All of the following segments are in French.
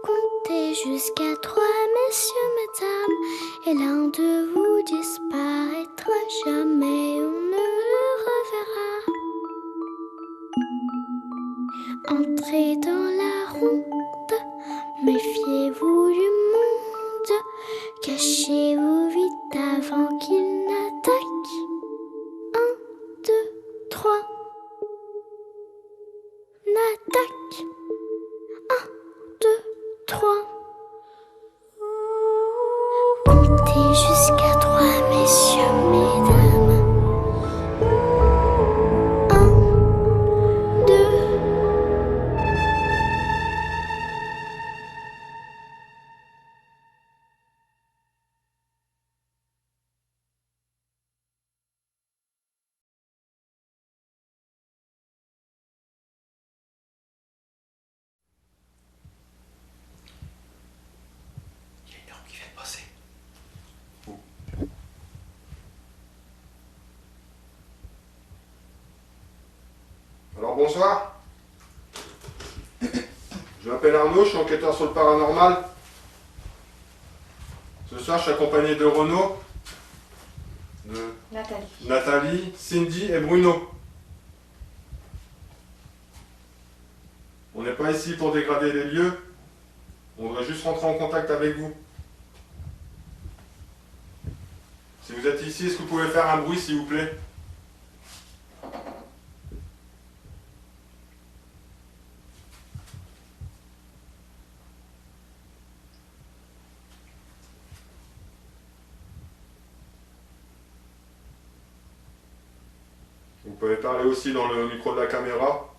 Comptez jusqu'à 3, messieurs, mesdames, et l'un de vous disparaîtra. Jamais on ne le reverra. Entrez dans la ronde, méfiez-vous du monde. Cachez-vous vite avant qu'il n'attaque. 1, 2, 3. N'attaque. 1, 2, 3. Comptez jusqu'à 3, messieurs, mesdames. 1, 2. Il y a une heure qui vient de passer. Alors bonsoir. Je m'appelle Arnaud, je suis enquêteur sur le paranormal. Ce soir, je suis accompagné de Renaud, de Nathalie, Cindy et Bruno. On n'est pas ici pour dégrader les lieux. On voudrait juste rentrer en contact avec vous. Si vous êtes ici, est-ce que vous pouvez faire un bruit, s'il vous plaît? Vous pouvez parler aussi dans le micro de la caméra.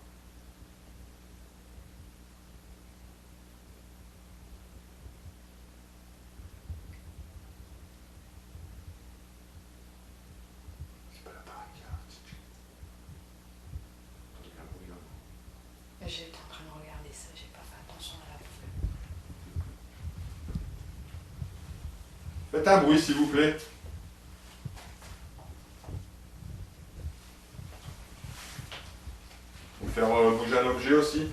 C'est pas l'appareil qui a... Il y a un bruit là. J'étais en train de regarder ça, j'ai pas fait attention à la... Faites un bruit, s'il vous plaît. Vous faire bouger un objet aussi.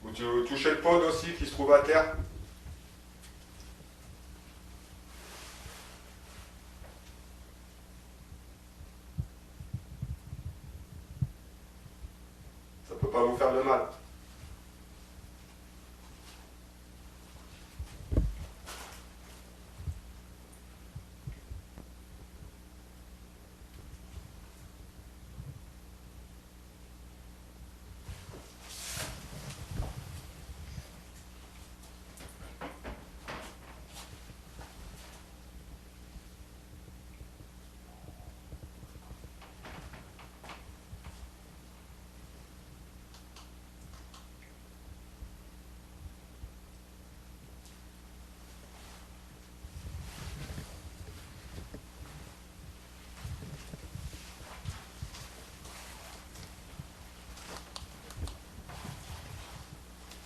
Vous touchez le pod aussi qui se trouve à terre. Ça peut pas vous faire de mal.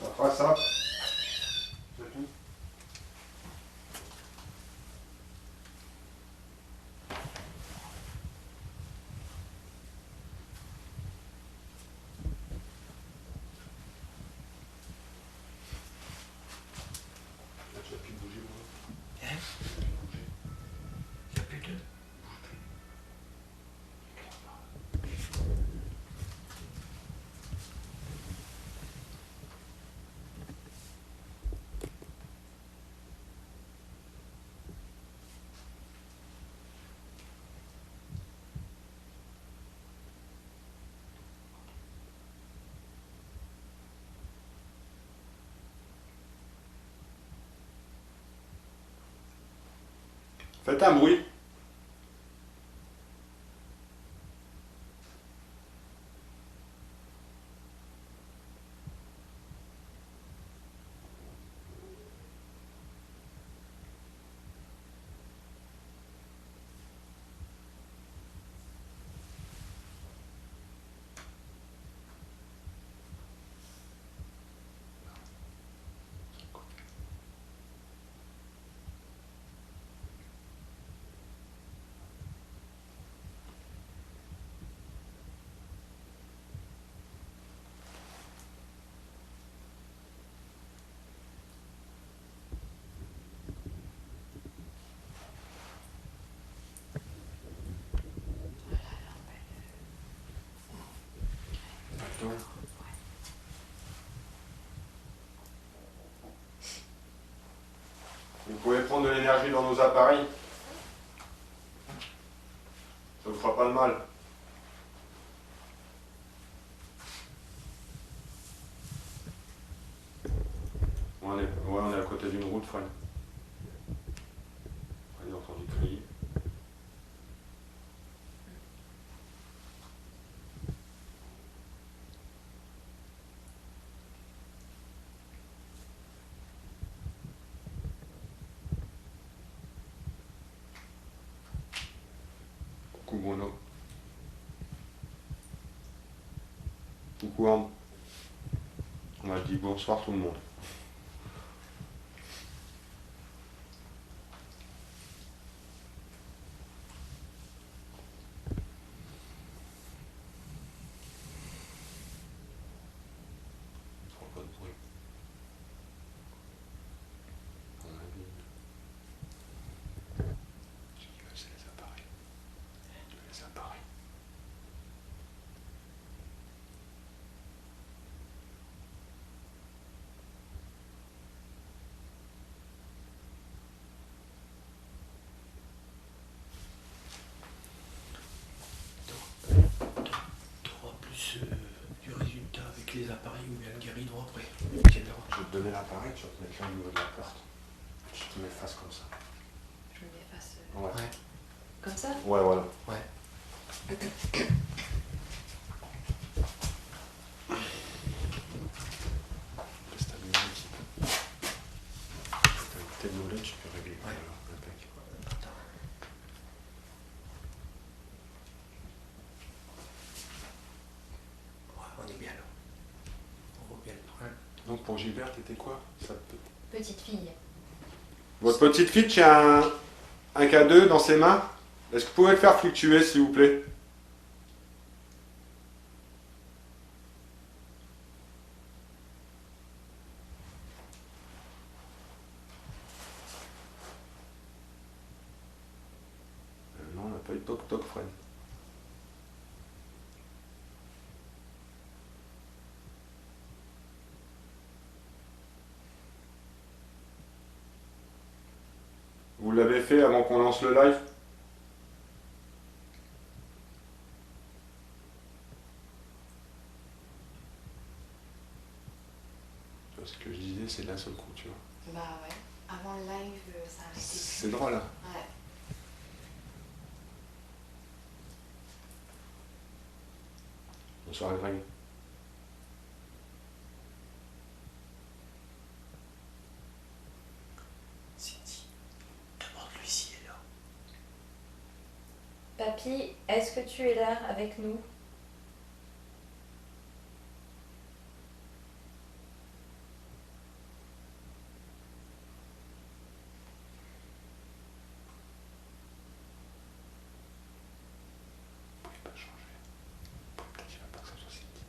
Ça fera ça. C'est tout. Tu as pu bouger, moi. Hein? Il n'y a plus de... Faites un bruit. pouvez prendre de l'énergie dans nos appareils. Ça ne vous fera pas de mal. On est à côté d'une route, Fred. On a entendu crier. Coucou Bruno. Coucou Anne. On m'a dit bonsoir tout le monde. Trop pas de bruit. À mon avis, c'est les appareils. Les appareils. T'auras plus du résultat avec les appareils ou bien le guéridon après. Je vais te donner l'appareil, tu vas te mettre là au niveau de la porte. Je te mets face comme ça. Je me mets face. Ouais. Comme ça? Ouais, voilà. Ouais. Stabiliser un petit peu. Avec tes mollets, tu peux régler. Ouais. Impec. Attends. Ouais, on est bien là. On va bien le prendre. Donc pour Gilbert, t'étais quoi ça peut... Petite fille. Votre petite fille tient un K2 dans ses mains. Est-ce que vous pouvez le faire fluctuer, s'il vous plaît? Non, on n'a pas eu de toc-toc, Fred. Vous l'avez fait avant qu'on lance le live? Tu vois, ce que je disais, c'est d'un seul coup, tu vois. Bah ouais. Avant le live, ça a arrêté. C'est drôle, hein. Ouais. Bonsoir, Greg. Cindy, demande-lui s'il est là. Papy, est-ce que tu es là avec nous? Vous pouvez pas changer. Peut-être qu'il va pas que ça soit Cindy.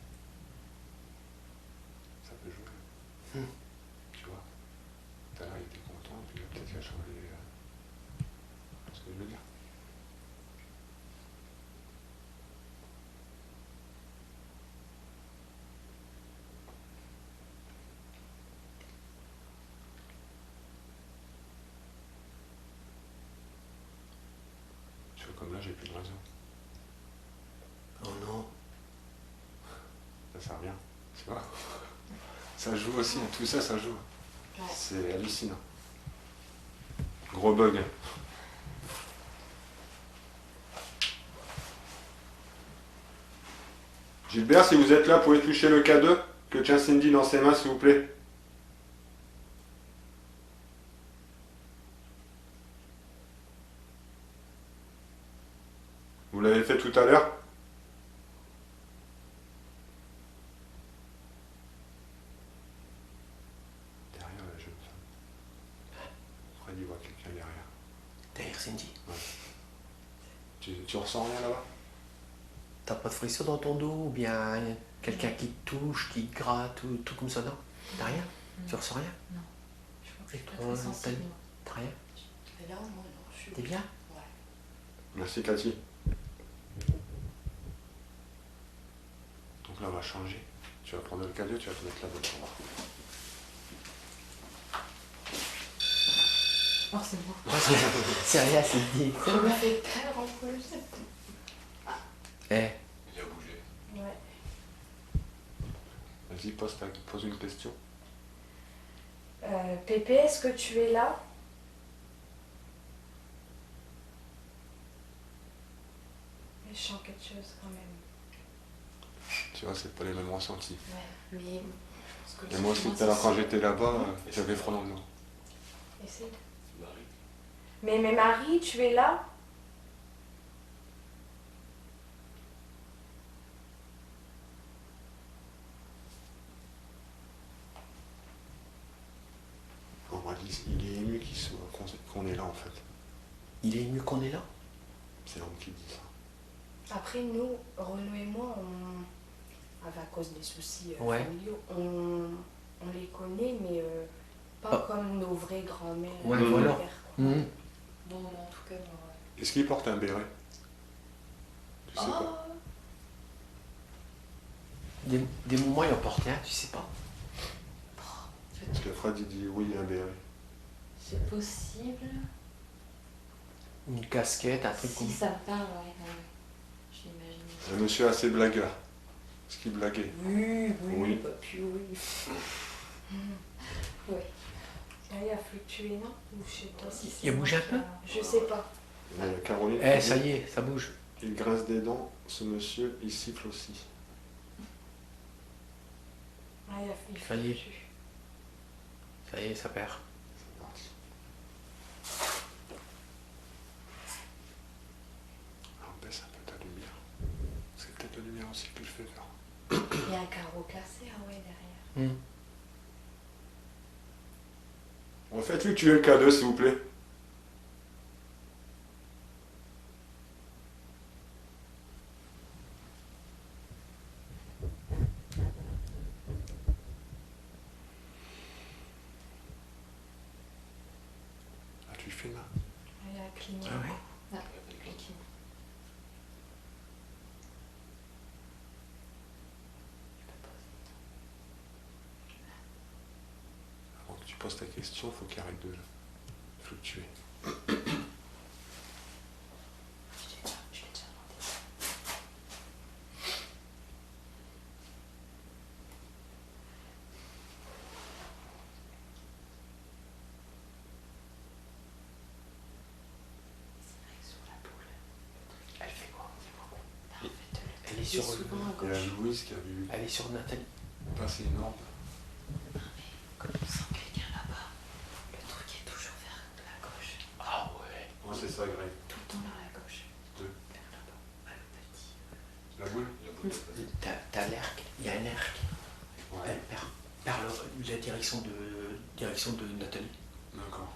Ça peut jouer. Tu vois. Tout à l'heure, il était content, puis là, peut-être qu'il a changé. Ce que je veux dire. Tu vois, comme là, j'ai plus de raison. Oh non. Ça sert à rien. Tu vois. Ça joue aussi, hein. Tout ça, ça joue. Ouais. C'est hallucinant. Gros bug. Gilbert, si vous êtes là, vous pouvez toucher le K2 que tient Cindy dans ses mains, s'il vous plaît. Vous l'avez fait tout à l'heure? Derrière la jeune femme. Fred, il voit quelqu'un derrière. Derrière Cindy. Tu ressens rien là-bas? T'as pas de frisson dans ton dos ou bien quelqu'un qui te touche, qui te gratte ou tout comme ça, non? T'as rien? Tu ressens rien? Non. Je crois que je Et suis pas toi, très sensible. moi. T'as rien? Mais là, moi, non. Je suis. T'es bien? Ouais. Merci Cathy. Donc là, on va changer. Tu vas prendre le K2, tu vas te mettre là-bas. forcément. C'est rien, c'est dit. Ça m'a fait peur en plus. Eh, Il a bougé. Ouais. Vas-y, pose une question. Pépé, est-ce que tu es là? Je sens quelque chose quand même. Tu vois, c'est pas les mêmes ressentis. Ouais, mais. parce que Et moi aussi, tout à l'heure, quand j'étais là-bas, j'avais froid dans le dos. Essaye. Mais Marie, tu es là? On m'a dit, il est ému qu'on est là, en fait. il est ému qu'on est là. C'est l'homme qui dit ça. Après, nous, Renaud et moi, à cause des soucis Ouais. familiaux, on les connaît, mais pas Ah. comme nos vraies grand-mères. Ouais, et voilà. pères, quoi. Mhm. Bon, en tout cas, moi, ouais. Est-ce qu'il porte un béret? Tu sais pas. Des moments, il en portait un, tu sais pas. Parce que Fred, il dit oui, un béret. C'est possible. Une casquette, un truc comme Si ça me parle, ouais. J'imagine. Un monsieur assez blagueur. Est-ce qu'il blaguait? Oui, Oui. bah, puis oui. Oui. Ah, il a fluctué, non? Ou je sais pas si c'est Il a bougé moi un peu? qui Je sais pas. Caroline, Eh, ça y est, ça bouge. il grince des dents. Ce monsieur, il siffle aussi. Ah, il Ça y est. fluctue. Ça y est, ça perd. C'est parti. Alors, baisse un peu ta lumière. C'est peut-être la lumière aussi que je fais faire. Il y a un carreau cassé, ah ouais, derrière. Mhm. En fait, lui, tu es le K2, s'il vous plaît. Ah, tu filmes là? Ah, il y a un clignement. Ah ouais. Ah, ok. Avant que tu poses ta question, il faut qu'il arrête de fluctuer. Je l'ai déjà demandé. C'est vrai que sur la boule, Elle fait quoi? en fait, Elle est il sur, est souvent à Il y a gauche. Louise qui a vu elle est sur Nathalie. passer une ordre. Comme on sent quelqu'un là-bas, le truc est toujours vers la gauche. Ah ouais. Ouais, c'est ça, Greg. Tout le temps vers la gauche. Deux. Vers là-bas. Ah, le petit. La boule? T'as l'ergue, il y a un ergue. Ouais. Elle perd la direction de Nathalie. D'accord.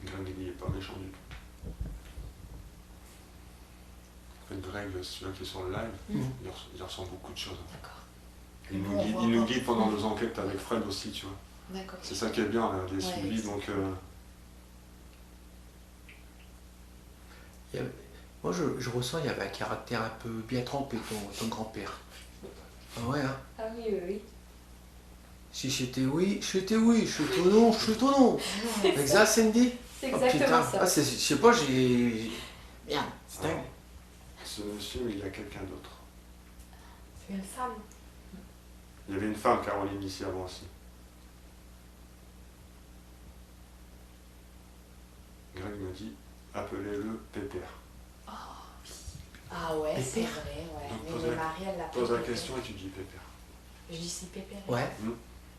Greg, il n'est pas méchant du tout. En fait, Greg, celui-là qui est sur le live, Mhm. il ressent beaucoup de choses. D'accord. Il On nous voit pas. guide pendant nos enquêtes avec Fred aussi, tu vois. D'accord. C'est ça qui est bien, là, des Ouais, suivis, c'est- donc... Moi, je ressens, il y avait un caractère un peu bien trempé, ton grand-père. Ah ouais, hein. Ah oui, oui, oui. Si c'était oui, c'était oui. Je suis ton non, je suis ton non. Exact, Cindy. C'est Oh, exactement putain. ça. Ah, je sais pas, j'ai... Merde, c'est dingue. Ce monsieur, il y a quelqu'un d'autre. C'est une femme. Il y avait une femme, Caroline, ici avant aussi. Greg me dit, appelez-le Pépère. Ah ouais, c'est Pépère. vrai, ouais. Donc, Mais pose la- Marie, elle l'appelle Pose la Pépère. question et tu dis Pépère. Je dis si Pépère. Ouais.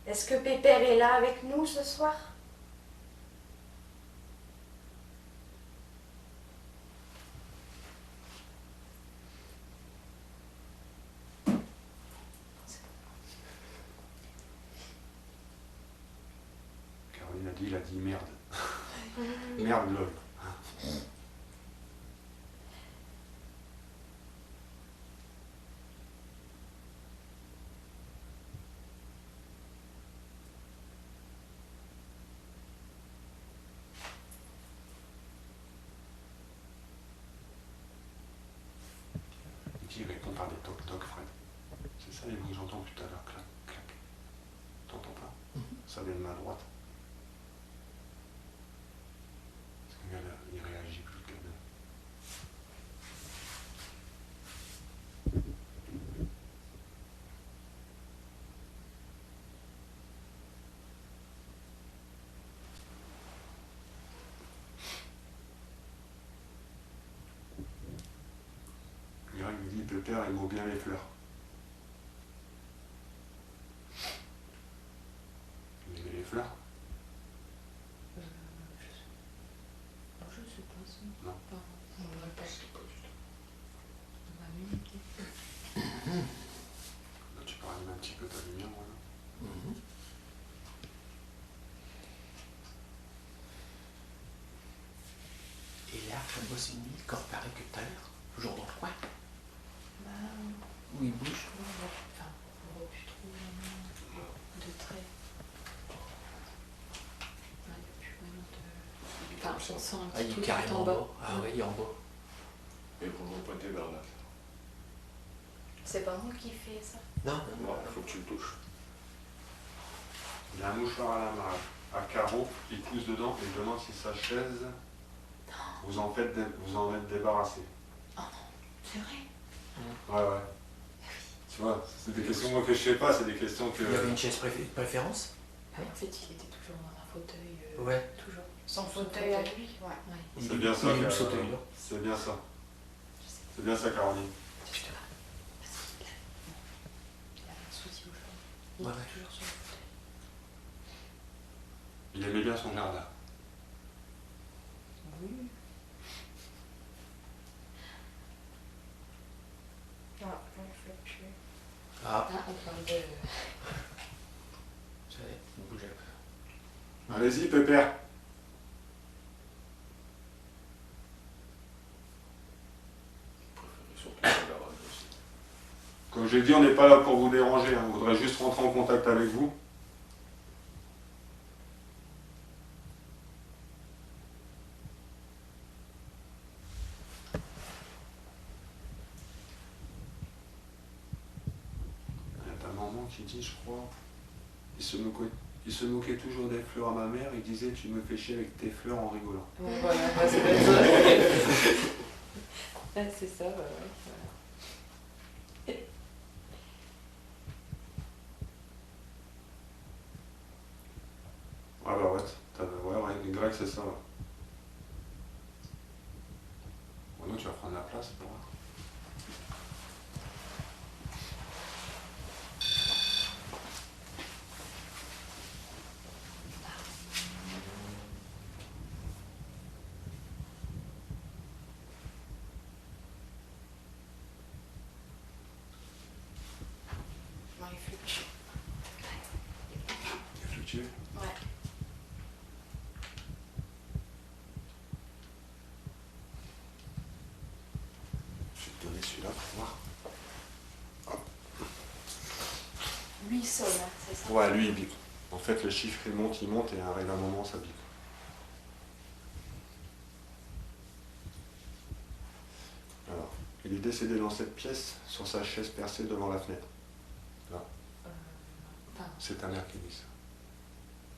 Est-ce que Pépère est là avec nous ce soir? Caroline a dit merde. Merde, lol. Il répond par des toc-toc, Fred. C'est ça les bruits que j'entends tout à l'heure, clac, clac. T'entends pas? Ça vient de ma droite. Pépère aime bien les fleurs. Vous aimez les fleurs? Je sais pas si. Non. Pas. On va pas. On va m'imiter. Là, tu peux rallumer un petit peu ta lumière, voilà. Mhm. Et là, on bosse une nuit, encore pareil que tout à l'heure, toujours dans le coin, Bah, où il bouge. on voit plus trop vraiment de traits. Il n'y a plus vraiment de. Enfin, on sent un Ah, petit il est truc carrément en en bas. bas. Ah ouais, il est en bas. Et vous ne pointez vers là. C'est pas moi qui fais ça. Non, Non, il faut que tu le touches. Il y a un mouchoir à la main, à carreaux, il pousse dedans et il demande si sa chaise, vous en êtes débarrassé. C'est vrai. Ouais. Tu vois, c'est des questions moi, que je sais pas, c'est des questions que... il y avait une chaise préférence. Ah, en fait, il était toujours dans un fauteuil. Ouais. Toujours. Son fauteuil à lui. Ouais. Ouais. C'est bien ça, il aime sauter, là. c'est bien ça. C'est bien ça, Caroline. Putain. Il a un souci aujourd'hui. Il Ouais. est toujours sur le fauteuil. Il aimait bien son jardin. Oui. Non, on ne fait plus. Ah, Ah, on parle de. ça y est, il bouge un peu. Allez-y, Pépère. Comme j'ai dit, on n'est pas là pour vous déranger, hein. On voudrait juste rentrer en contact avec vous. Il y a ta maman qui dit, je crois, il se moquait toujours des fleurs à ma mère, il disait tu me fais chier avec tes fleurs en rigolant. Bon, voilà, c'est ça. C'est ça, ouais, voilà. Ah bah ouais, ouais, Y c'est ça. Ouais. Bon, nous tu vas prendre la place pour voir. Non, il fluctue. Il fluctue. Ouais. Je vais te donner celui-là pour voir. Lui, il sonne, hein, c'est ça? Ouais, lui il bip. En fait le chiffre il monte et arrive un moment ça bip. Alors, il est décédé dans cette pièce, sur sa chaise percée devant la fenêtre. Là, Enfin, c'est ta mère qui dit ça.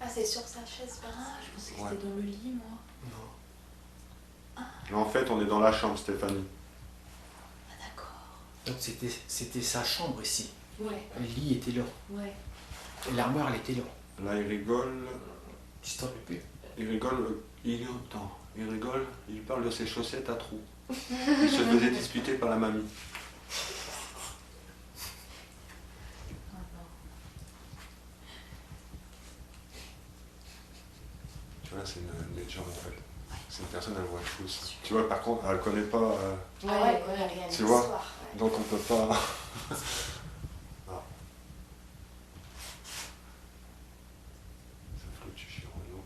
Ah, c'est sur sa chaise, ah, je pensais que Ouais. c'était dans le lit, moi. Non. Mais en fait on est dans la chambre, Stéphanie. Ah, d'accord. Donc c'était sa chambre ici. Ouais, Le lit était là. ouais. Et l'armoire, elle était là. Là il rigole, Tu t'en rappelles plus? il rigole, il rigole, il parle de ses chaussettes à trous. Il se faisait disputer par la mamie. Ah, non. Tu vois, c'est une légende en fait. C'est une personne, elle voit tout aussi. Tu vois, par contre, elle connaît pas. Ah ouais, il connaît rien de Tu vois, l'histoire. Ouais. Donc on peut pas. Ah. Ça fluctue chez Renaud.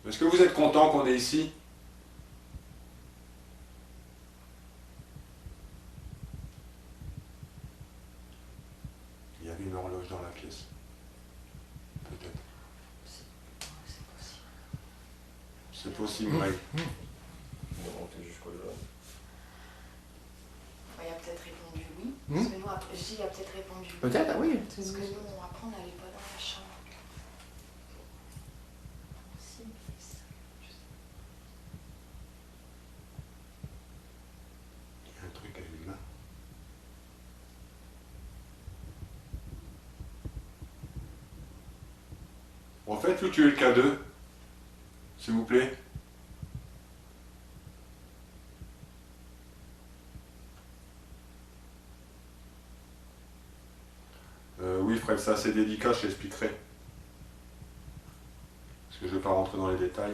Est-ce que vous êtes content qu'on est ici? Il y avait une horloge dans la pièce. Peut-être. C'est possible. C'est possible, oui. Il a peut-être répondu oui. Hmm. Parce que nous, après, je dis, il a peut-être répondu oui. Peut-être, ah oui. Parce que nous, après, on n'allait pas dans la chambre. Si, mais ça, je sais Il y a un truc à une main. En fait, où tu es le K2? S'il vous plaît. Oui, Fred, c'est assez délicat, je t'expliquerai. Parce que je ne vais pas rentrer dans les détails.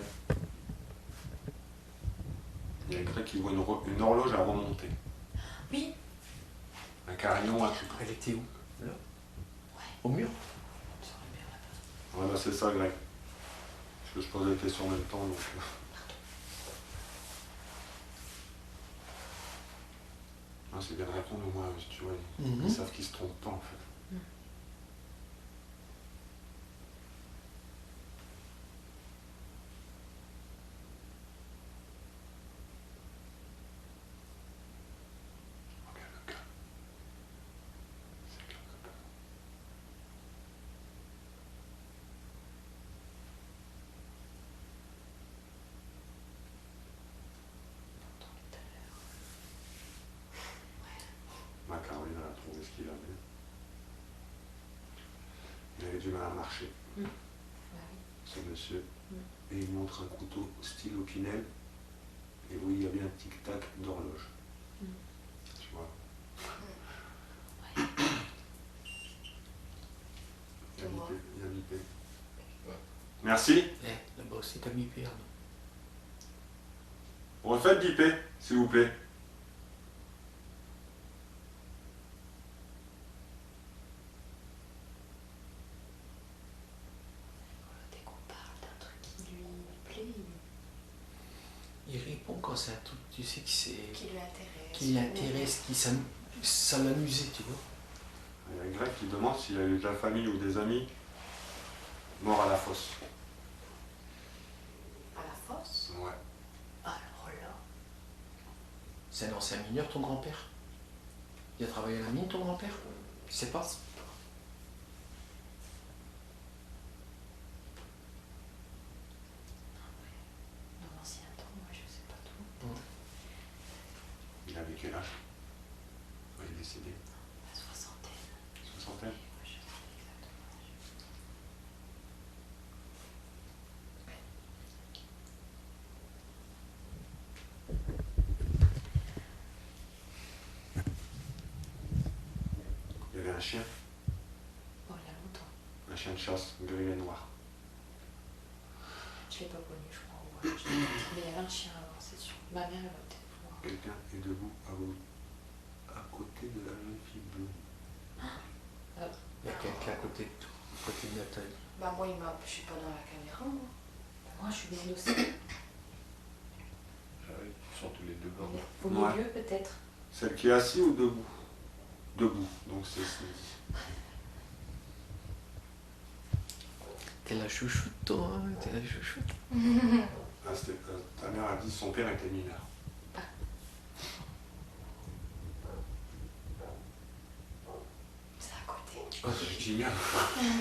Il y a quelqu'un qui voit une horloge à remonter. Oui. Un carillon, un truc. Elle était où? Là? Ouais. Au mur? Sur le mur là-bas. Ouais, bah c'est ça, Greg. Parce que je pose les questions en même temps, donc... Ah, c'est bien de répondre au moins, tu vois, ils savent qu'ils se trompent pas, en fait. Ma Caroline, elle a trouvé ce qu'il avait. Il avait du mal à marcher, Bah oui. ce monsieur. Et il montre un couteau style Opinel. Et oui, il y a bien un tic-tac d'horloge. Tu vois. Il a bipé, il a bipé. Merci. Eh, là-bas aussi, t'as mis pire. Refaites biper, s'il vous plaît. Dès qu'on parle d'un truc qui lui plaît, Il répond quand c'est un truc, tu sais, Qui lui intéresse. qui l'intéresse, ça l'amusait, tu vois. Il y a Greg qui demande s'il y a eu de la famille ou des amis morts à la fosse. À la fosse. Ouais. alors là, C'est un ancien mineur, ton grand-père? Il a travaillé à la mine, ton grand-père? Tu sais pas? dans l'ancien temps, moi je sais pas tout. Il avait quel âge? Il est décédé. La soixantaine. Soixantaine. Moi je sais exactement l'âge. Il y avait un chien. Oh, il y a longtemps. Un chien de chasse, gris et noir. Je l'ai pas connu, je crois. Ouais, je l'ai pas. Mais il y avait un chien avant, c'est sûr. Ma mère, elle va peut-être pouvoir. Quelqu'un est debout à côté de la jeune fille bleue. Il y a quelqu'un à côté de Nathalie. Bah moi, je suis pas dans la caméra, moi. Moi, je suis bien dossier. Ah oui, ils sont tous les deux blancs. Au Ouais. milieu, peut-être. Celle qui est assise ou debout? Debout, donc c'est... T'es la chouchoute, toi, hein, t'es la chouchoute. Ah, ta mère a dit que son père était mineur. C'est à côté. Oh, c'est génial.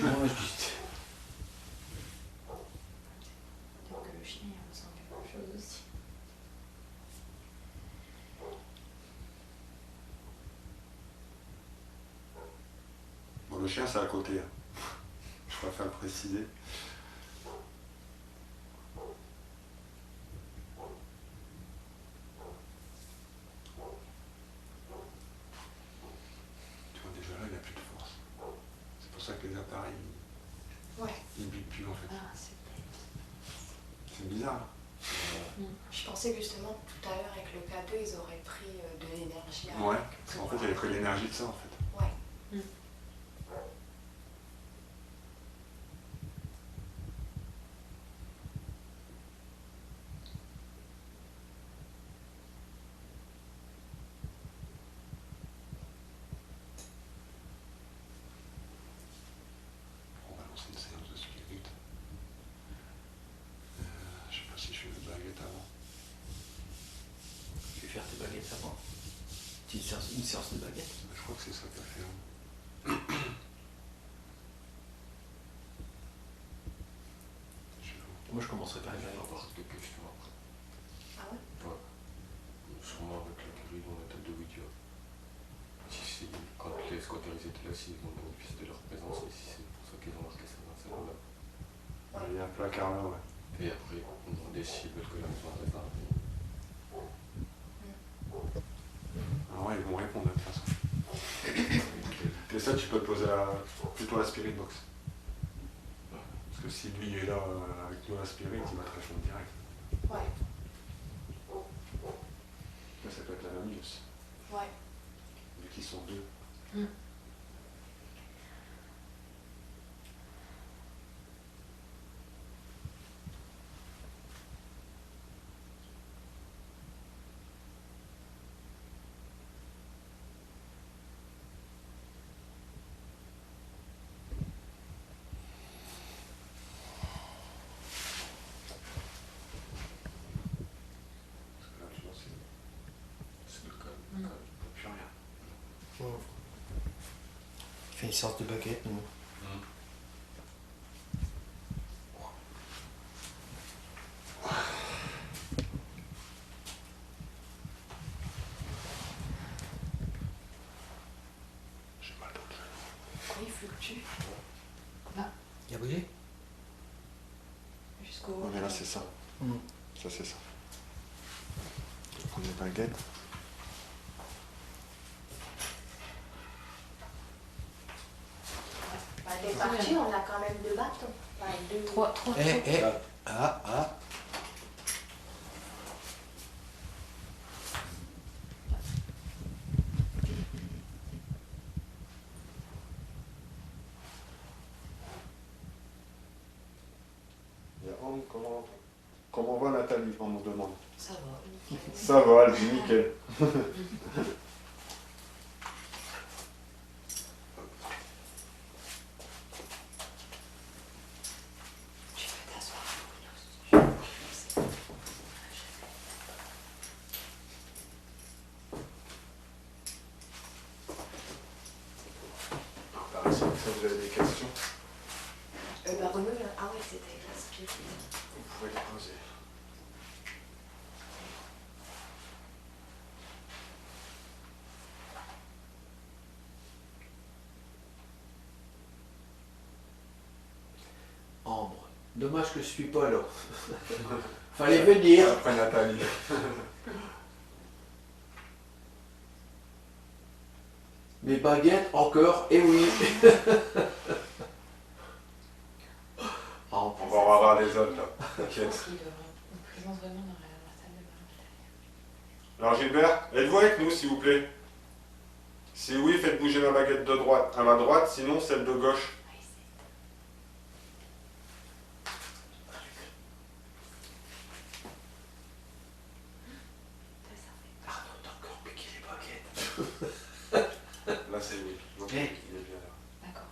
Moi, je dis... Peut-être que le chien, il ressent quelque chose aussi. Bon, le chien, c'est à côté. Hein. Je préfère le préciser. Tu vois, déjà là, il n'a plus de force. C'est pour ça que les appareils, Ouais. ils bipent plus en fait. Ah, c'est bête. C'est bizarre. Je pensais que justement tout à l'heure avec le K2, ils auraient pris de l'énergie. Ouais, parce qu'en fait, il avait pris l'énergie de ça en fait. Ouais. On va lancer une séance de spirit. Je sais pas si je fais une baguette avant. Je vais faire tes baguettes avant. Une séance de baguettes. Je crois que c'est ça qu'elle fait. Hein. Je sais pas. Moi, je commencerai par J'ai les baguettes. encore quelques questions après. Ah ouais. Ouais. Sûrement avec la grille dans la tête de Ouija. Si c'est quand les squatters étaient là, s'ils ont bénéficié de leur présence, et si c'est pour ça qu'ils ont acheté ça dans celle-là. Il y a un placard là, ouais. Et après, on décide que la maison est réparée. Ah ouais, ils vont répondre de toute façon. Et ça, tu peux te poser plutôt la spirit box. Parce que si lui est là avec nous à la spirit, il va te répondre direct. Ouais. Mais ça peut être la même news. Ouais. Vu qu'ils sont deux. Parce que là, tu vois, c'est le calme. Il n'y a plus rien. Il fait une sorte de baguette, nous. J'ai mal dans le genou. Pourquoi il fluctue? Il a bougé? Jusqu'au. Ouais, mais là, c'est ça. Ça, c'est ça. On est baguette. Bah, dès parti, on a quand même 2 bâtons. Enfin, 2. 3. Ah. Il y a Anne, comment va Nathalie, on nous demande. Ça va, nickel. Ça va, elle dit nickel. Tu peux t'asseoir. Pareil, si vous avez des questions, Bah, Renaud, ah ouais, c'était la spirit. vous pouvez les poser. Ambre. Dommage que je suis pas là. Fallait venir. Après Nathalie. Mes baguettes encore, et oui. Ambre. On va en avoir les autres là, Je t'inquiète. pense qu'il devrait. On présente vraiment dans la salle de bain. Alors Gilbert, êtes-vous avec nous s'il vous plaît? Si oui, faites bouger ma baguette de droite à ma droite, sinon celle de gauche. Arnaud, t'as encore piqué les baguettes. Là c'est oui. Donc, Eh. il est bien là. D'accord.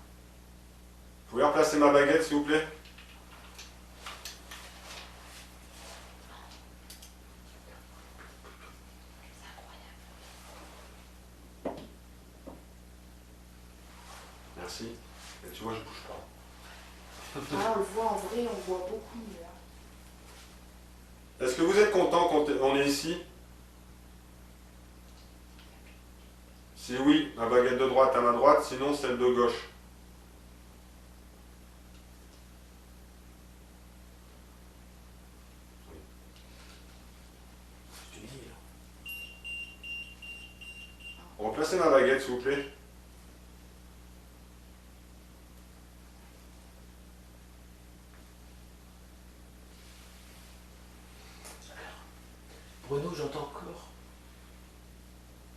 Vous pouvez replacer ma baguette s'il vous plaît? Merci. Et tu vois, je bouge pas. Ah, on le voit en vrai, on voit beaucoup mieux. Hein. Est-ce que vous êtes content quand on est ici? Si oui, ma baguette de droite à ma droite, sinon celle de gauche. Je te dis, là. Replacez ma baguette s'il vous plaît. Bruno, j'entends encore.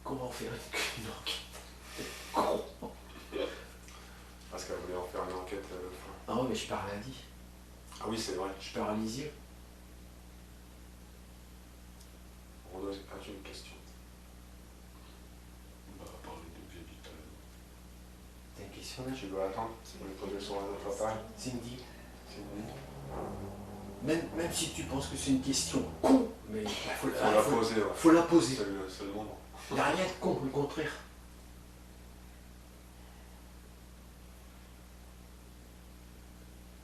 Comment faire une enquête? Con. Parce qu'elle voulait en faire une enquête l'autre fois. Ah ouais, mais je pars lundi. Ah oui, c'est vrai. Je pars à Lisieux. Renaud, as-tu une question? On va parler de que j'ai dit tout à l'heure. T'as une question là? Tu veux attendre? Tu veux le poser sur un autre appareil? Cindy. C'est une minute. Même si tu penses que c'est une question con, mais il faut, Faut la poser, ouais. faut la poser. C'est le moment. Il n'y a rien de con, le contraire.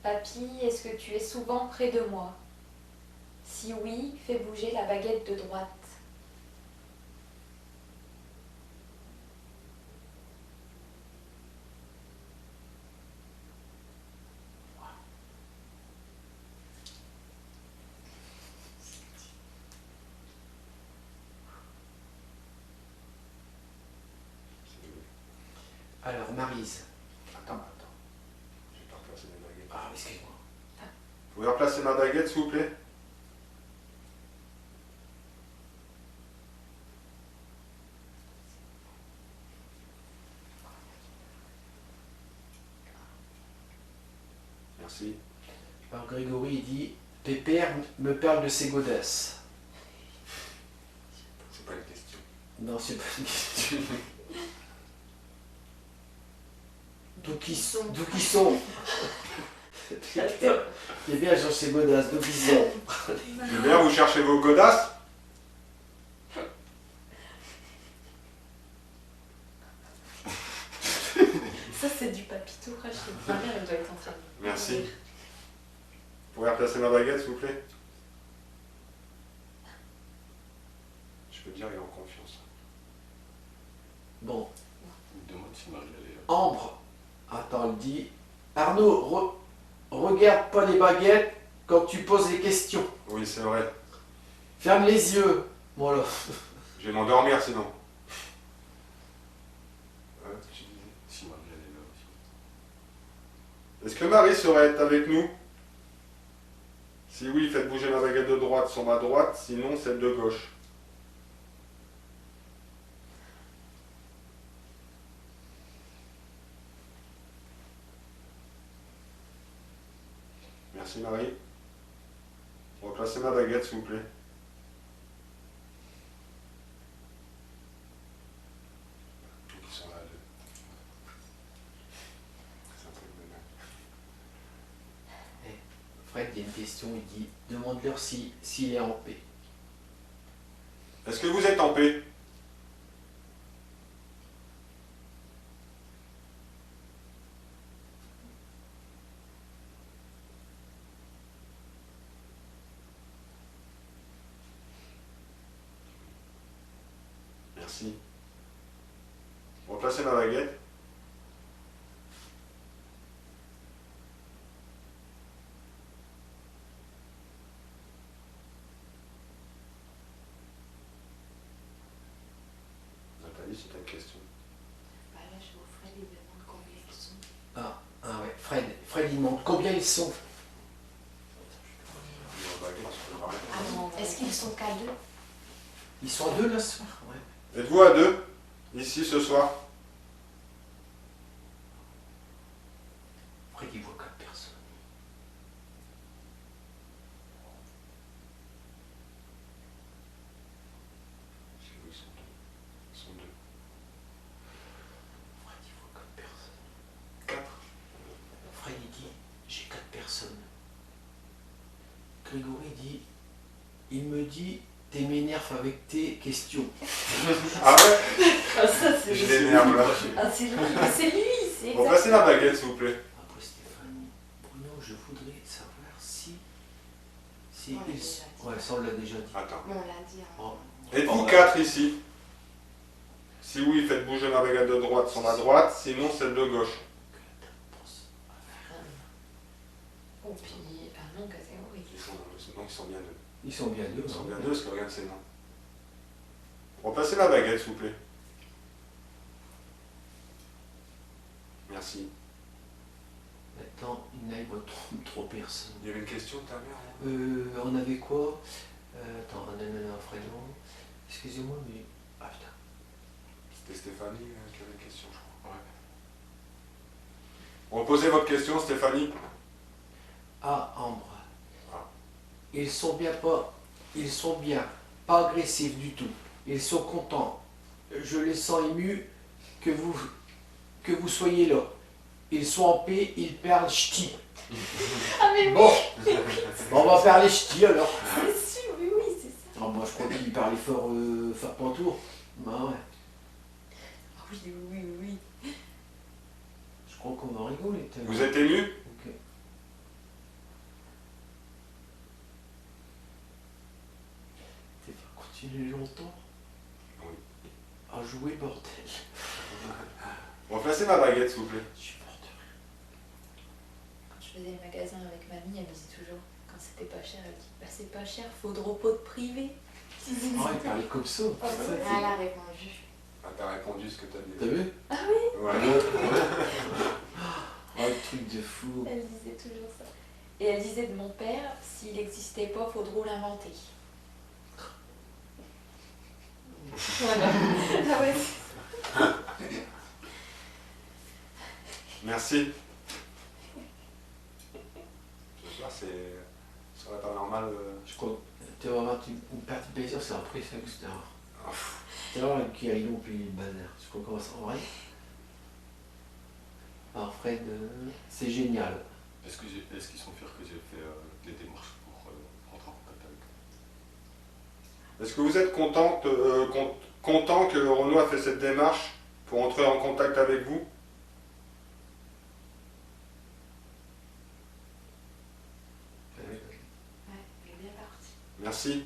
Papy, est-ce que tu es souvent près de moi? Si oui, fais bouger la baguette de droite. Alors, Maryse. Attends. J'ai pas replacé mes baguettes. Ah, excuse-moi. Vous pouvez replacer ma baguette, s'il vous plaît? Merci. Alors, Grégory, il dit Pépère me parle de ses godasses. C'est pas une question. Non, c'est pas une question. D'où qu'ils sont C'est bien, Jean chez godasses, d'où qu'ils sont. C'est bien, vous cherchez vos godasses? Ça, c'est du papito craché. Ma mère, elle doit être en train de... Merci. Vous pouvez replacer ma baguette, s'il vous plaît? Je peux dire, il est en confiance. Bon, Il me demande si Marie elle est là. Ambre. Attends, elle dit Arnaud, regarde pas les baguettes quand tu poses les questions. Oui, c'est vrai. Ferme les yeux. Voilà. Je vais m'endormir sinon. Tu disais. Si Marie elle est là aussi. Est-ce que Marie saurait être avec nous? Si oui, faites bouger ma baguette de droite sur ma droite, sinon celle de gauche. Merci Marie. Replacez ma baguette s'il vous plaît. Donc ils sont là deux. C'est un peu le même. Fred, il y a une question, il dit demande-leur s'il est en paix. Est-ce que vous êtes en paix? Merci. Replacez ma baguette. Nathalie, c'est ta question. Bah là, je vois Fred, il me demande combien ils sont. Ah ouais, Fred, il demande combien ils sont. Ma baguette, je peux parler. Ah non, est-ce qu'ils sont qu'à deux? Ils sont à deux là ce soir. Ouais. Êtes-vous à deux, ici, ce soir? Fred, il voit 4 personnes. Si oui, ils sont deux. Ils sont deux. Fred, il voit 4 personnes. 4. Fred, il dit j'ai 4 personnes. Grégory dit il me dit t'es m'énerve avec tes questions. Ah ouais? Ah, ça, c'est Je l'énerve là. Ah, c'est lui, c'est exact. Replacez ma baguette, s'il vous plaît. Après Stéphanie, Bruno, je voudrais savoir si On l'a ils... déjà dit. Ouais, ça on l'a déjà dit. Attends. On l'a dit. Hein. Oh. Êtes-vous 4 ici? Si oui, faites bouger ma baguette de droite sur ma droite, sinon celle de gauche. Oh, puis, ah non, catégorie. Donc ils sont bien deux. Ils sont bien deux. Ils sont hein. bien deux, parce que regarde, c'est non. Replacez ma baguette, s'il vous plaît. Merci. Maintenant, il n'y a pas trop personne. Il y avait une question de ta mère? On avait quoi attends, un prénom. Excusez-moi, mais... Ah putain. C'était Stéphanie qui avait une question, je crois. Ouais. Reposez votre question, Stéphanie. Ah, Ambre. Ah. Ils sont bien pas agressifs du tout. Ils sont contents. Je les sens émus que vous soyez là. Ils sont en paix, ils parlent ch'ti. Ah, mais oui, Bon, on va faire les ch'tis alors. c'est sûr, oui, oui, c'est ça. Ah, moi je crois qu'il parlait fort Pantour. Bah ouais, Ah oui, oui, oui. je crois qu'on va rigoler. Vous êtes ému? Ok. Tu vas continuer longtemps Oui. à jouer, bordel. Replacez ma baguette, s'il vous plaît. Je suis bordel. Quand je faisais le magasin avec mamie, elle me disait toujours, quand c'était pas cher, elle dit, bah c'est pas cher, faut de repos de privé. Ah, il parlait comme ça. Ah, Elle a répondu. Ah, t'as répondu ce que t'as dit. T'as vu? Ouais. Oh, le truc de fou. Elle disait toujours ça. Et elle disait de mon père, s'il n'existait pas, faut drôle l'inventer. Voilà. Ah ouais. Merci. Ce soir, c'est... Ça va pas normal. Je crois que tu vas avoir une partie de plaisir, c'est après ça, etc. Tu vas voir le Kyrillon puis le banner. Je crois qu'on va s'en vrai. Alors Fred, c'est génial. Est-ce qu'ils sont fiers que j'ai fait les démarches pour rentrer en contact avec eux? Est-ce que vous êtes content que Renaud a fait cette démarche pour entrer en contact avec vous? Ouais, il est bien parti. Merci.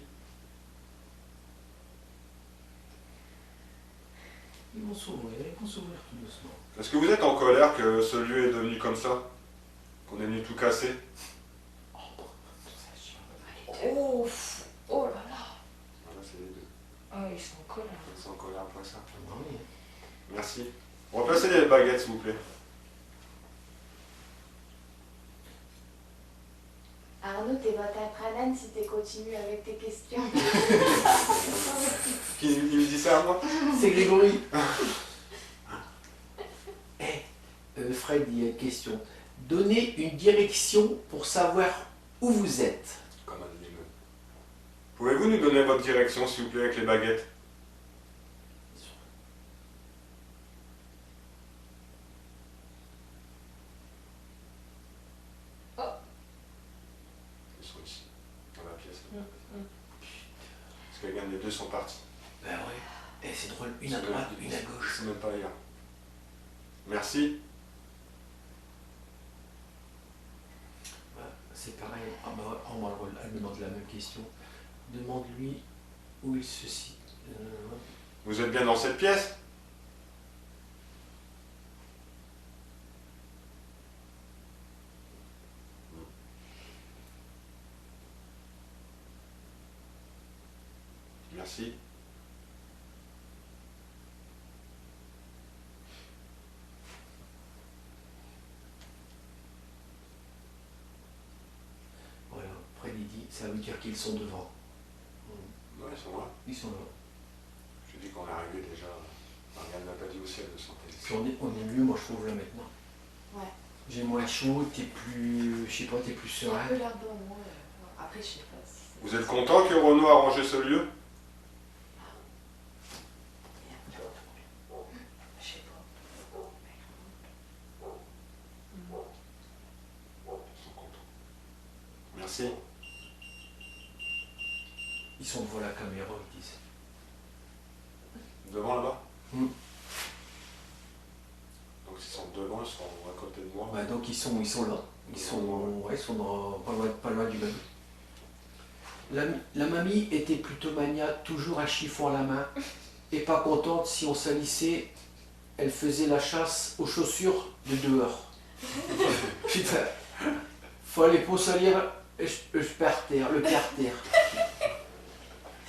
Ils vont s'ouvrir tout doucement. Est-ce que vous êtes en colère que ce lieu est devenu comme ça? Qu'on est venu tout casser? Oh, pff, oh là là. Voilà, c'est les deux. Oh, ils sont en colère. Ils sont en colère après ça. Ah oui. Merci. Replacez les baguettes, s'il vous plaît. Arnaud, t'es votre après si t'es continué avec tes questions. Il me dit ça à moi? C'est Grégory. Fred, il y a une question. Donnez une direction pour savoir où vous êtes. Comme un immeuble. Pouvez-vous nous donner votre direction, s'il vous plaît, avec les baguettes? Oh. Ils sont ici, dans la pièce. Mm. Parce que regarde, les deux sont partis. Ben oui. Et c'est drôle, une à droite, une à gauche. C'est même pas hier. Merci. C'est pareil, elle me demande la même question. Demande-lui où il se situe. Vous êtes bien dans cette pièce? Merci. Voilà, Fred il dit, ça veut dire qu'ils sont devant. Ouais, ils sont là. Ils sont là. Je dis qu'on est arrivé déjà. Marianne n'a pas dit aussi, elle le sentait. Puis on est mieux, moi je trouve là maintenant. Ouais. J'ai moins chaud, t'es plus, je sais pas, t'es plus J'ai un serein. peu l'air bon, moi. Après, je sais pas si c'est... Vous êtes content que Renaud a rangé ce lieu? Je sais pas. Ils sont contents. Merci. Ils sont devant la caméra, ils disent. Devant là-bas? Mm. Donc s'ils sont devant, ils sont à côté de moi. Ouais, donc ils sont là. Ils sont pas loin du meuble. La mamie était plutôt maniaque, toujours un chiffon à la main, et pas contente si on salissait, elle faisait la chasse aux chaussures de dehors. Putain, fallait pas salir le parterre.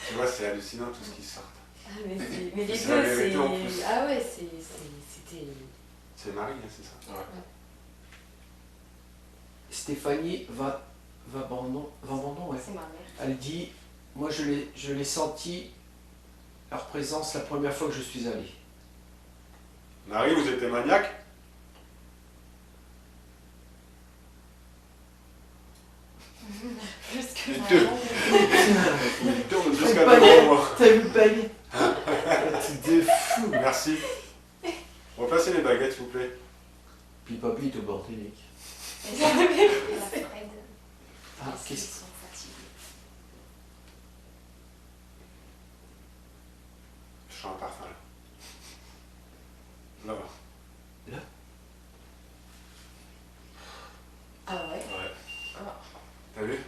Tu vois, c'est hallucinant tout ce qui sort. Ah, mais les deux, C'est la vérité, en plus. c'est... Ah ouais, c'était... C'est Marie, hein, c'est ça? Ouais. Stéphanie va abandon, ouais. C'est ma mère. Elle dit, moi je l'ai senti, leur présence la première fois que je suis allé. Marie, vous étiez maniaque? Plus que Les ma deux. mère. Il tourne T'as jusqu'à vu le devant moi. T'as vu le panier? Un truc de fou. Merci. Replacez les baguettes, s'il vous plaît. Puis papy est au bord du lit. Et ça, la Fred. Ah, Ils qu'est-ce sont fatigués. Je sens un parfum là. Là-bas. Ah ouais? Ouais. T'as vu?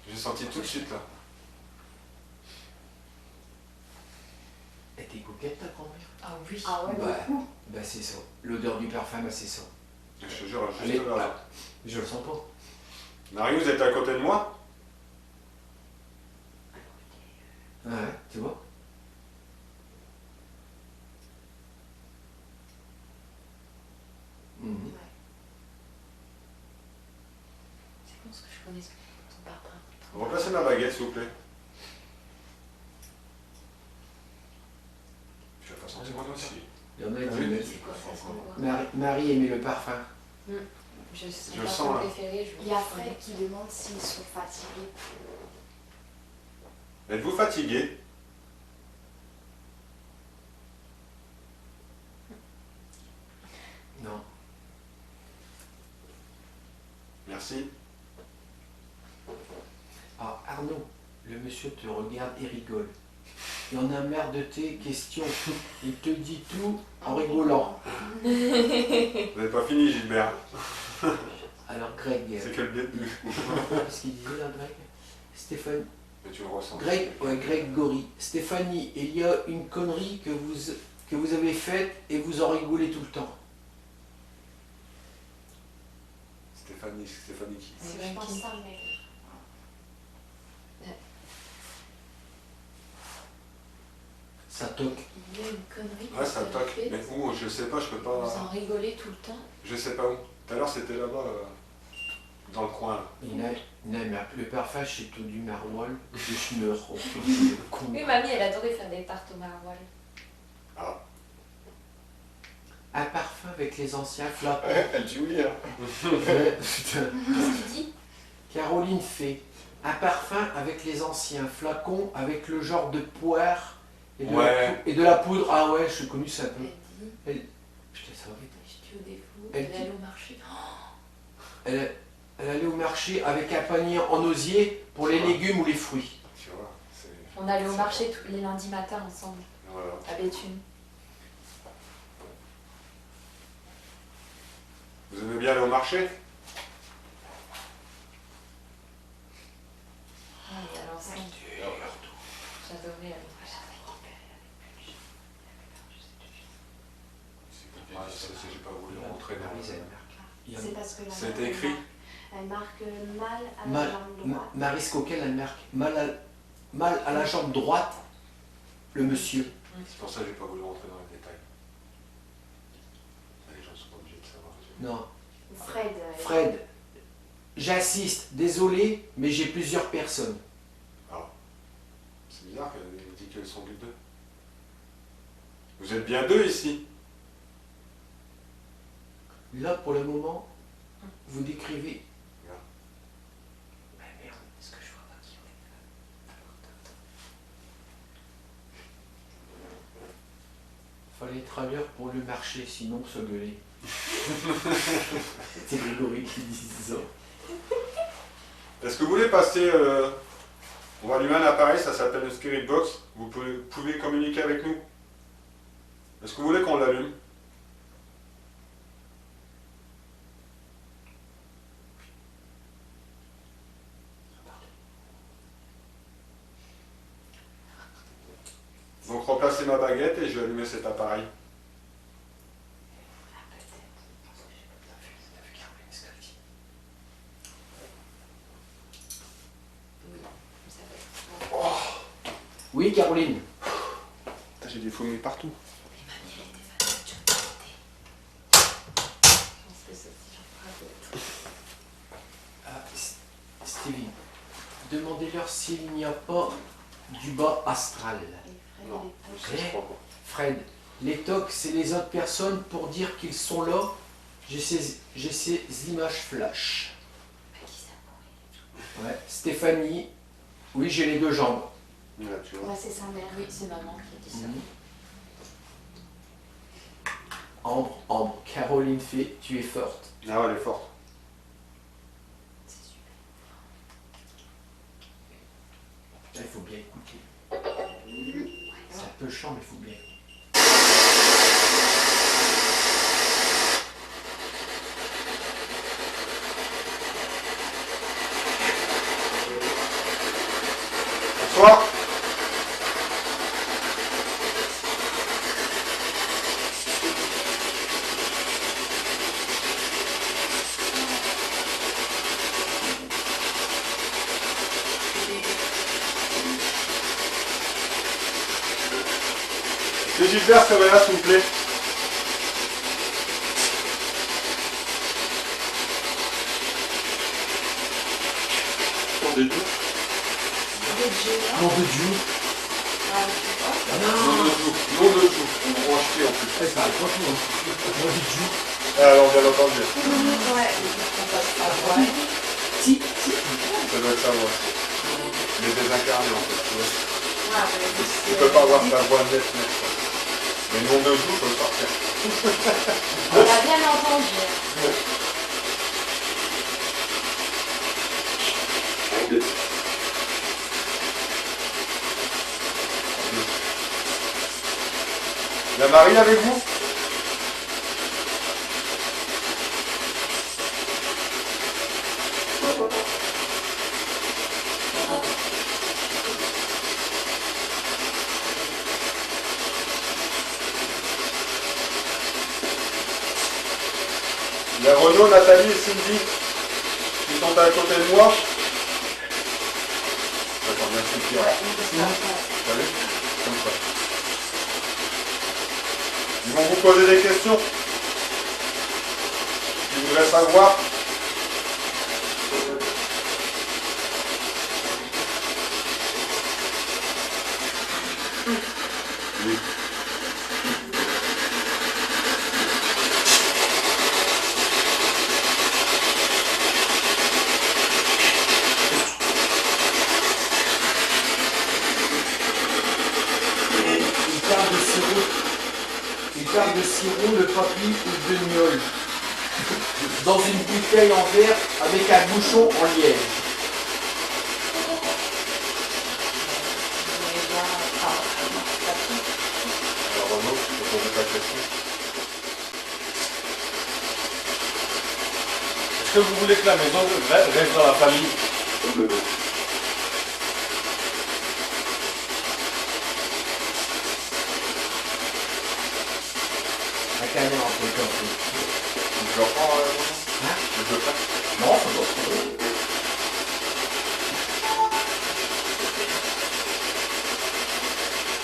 J'ai senti tout de suite là. Elle était coquette ta grand-mère? Ah oui. Ah ouais, Bah, beaucoup. bah c'est ça. L'odeur du parfum, bah c'est ça. Je te jure, Allez, juste là. je le sens pas. Marie, vous êtes à côté de moi? Ouais, tu vois? Mhm. Ouais. C'est con ce que je connais son parfum. Remplacez ma baguette, s'il vous plaît. Je vais pas sentir moi aussi. Il y en a qui Ah oui, aiment. C'est quoi ça sent quoi? Marie aimait le parfum. Je Je son sens, parfum là. préféré, je Il y a Fred qui demande s'ils sont fatigués. Êtes-vous fatigué? Non. Merci. Ah, Arnaud, le monsieur te regarde et rigole. Il en a marre de tes questions. Il te dit tout en rigolant. Vous n'avez pas fini, Gilbert. Alors Greg, C'est que le début. qu'est-ce qu'il disait là, Greg? Stéphanie. Mais tu le ressens. Greg Gory. Stéphanie, il y a une connerie que vous avez faite et vous en rigolez tout le temps. Stéphanie qui? C'est Je vrai pense qu'il- ça, mais. Ça toque. Il y a une connerie que Ouais, ça vous avez toque. faite. Mais où? Je sais pas, je peux Vous en pas. rigolez tout le temps. Je sais pas où. Tout à l'heure, c'était là-bas, dans le coin. Là. Le parfum chez tout du maroilles, de schmeur. Oh, le con. Oui, mamie, elle adorait faire des tartes au maroilles. Ah. Un parfum avec les anciens flacons. Elle dit oui, hein. Putain. Qu'est-ce qu'il dit? Caroline fait un parfum avec les anciens flacons avec le genre de poire et de, Ouais. et de la poudre. Ah ouais, je connais ça un peu. Elle dit, Putain, ça va vite. je dis au défaut, Elle elle dit- allait au marché. Elle allait au marché avec un panier en osier pour les légumes ou les fruits. Tu vois, c'est. On allait au marché tous les lundis matins ensemble, Voilà. à Béthune. Vous aimez bien aller au marché? Ah, et alors ça, j'adorais aller au marché. Ah, j'ai pas voulu rentrer dans le. C'est parce que la C'était mère, écrit. Elle marque mal à la Mal, jambe droite. Marie Coquel, elle marque mal à la jambe droite, le monsieur. C'est pour ça que j'ai pas voulu rentrer dans les détails. Les gens sont pas obligés de savoir. Non, Fred. Fred, j'insiste, désolé, mais j'ai plusieurs personnes. C'est bizarre qu'elle dit qu'elles sont que deux. Vous êtes bien deux ici? Là, pour le moment, vous décrivez. Regarde. Mais merde, est-ce que je vois pas qui on est? Fallait être à l'heure pour le marché, sinon se gueuler. C'est Grégory qui dit ça. Est-ce que vous voulez passer... On va allumer un appareil, ça s'appelle le Spirit Box. Vous pouvez communiquer avec nous. Est-ce que vous voulez qu'on l'allume? Donc remplacez ma baguette et je vais allumer cet appareil. Oui, Caroline. J'ai des fourmis partout. Mais mamie, elle était fan de Johnny Hallyday. Je pense que c'est aussi genre Ah, Stevie, demandez-leur s'il n'y a pas du bas astral. Et Fred, Non. il est Je crois pas. Fred, les tocs, c'est les autres personnes pour dire qu'ils sont là. J'ai ces images flash. Bah, qui ça pourrait? Ouais. Stéphanie, oui, j'ai les deux jambes. Là, tu vois. Ouais, c'est sa mère. Oui, c'est maman qui a dit ça. Mhm. Ambre, Caroline fait, tu es forte. Ah ouais, elle est forte. C'est super. Là, il faut bien écouter. C'est un peu chiant, mais il faut bien écouter. Bonsoir. Que Gilbert serait là, s'il vous plaît. des dieux. Des dieux, non? Nom de Dieu. Ah, je sais pas. Ah Nom non. de joue. Nom de joue. On va acheter en plus. Ça arrive pas tout. Nom de Dieu. Alors, bien entendu. Ouais, on passe par ouais. Si. Ça doit être ça, moi. Mais désincarné, en fait. Tu vois. Ah, Tu peux pas avoir ta voix nette, quoi. Mais nom de joue, faut le sortir. on a bien entendu. La Marie avec vous? Il y a Renaud, Nathalie et Cindy qui sont à côté de moi. Attends, merci Pierre. Ouais, on passe par T'as vu? Comme ça. Ils vont vous poser des questions. Ils voudraient savoir. Oui. Il parle de sirop, de papy ou de gnôle. Dans une bouteille en verre avec un bouchon en liège. Alors Renaud, tu peux poser ta question. Est-ce que vous voulez que la maison reste dans la famille? Un canon un peu comme ça. Je le reprends, Hein? je le prends. Non, ça va.